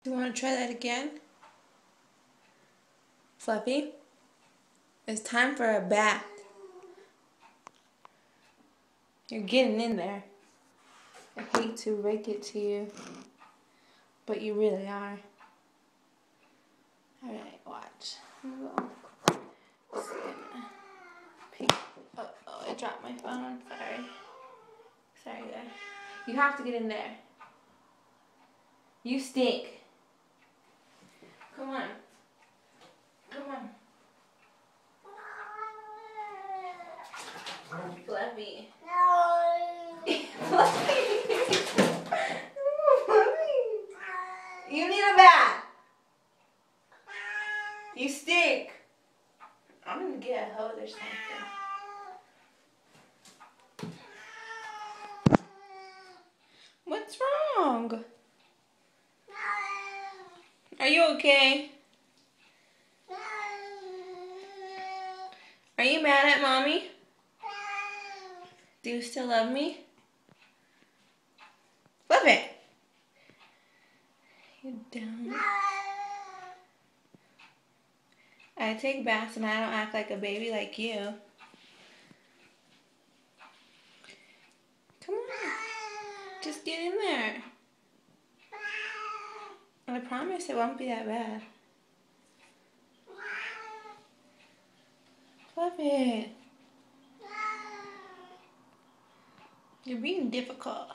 Do you want to try that again? Fluffy, it's time for a bath. You're getting in there. I hate to break it to you, but you really are. Alright, watch. Just gonna pick. Oh, I dropped my phone. Sorry, guys. You have to get in there. You stink. Come on. Fluffy. You need a bath. You stink. I'm gonna get a hose or something. What's wrong? Are you okay? Are you mad at mommy? Do you still love me? Love it. You don't. I take baths and I don't act like a baby like you. Come on. Just get in there. I promise it won't be that bad. Love it. You're being difficult.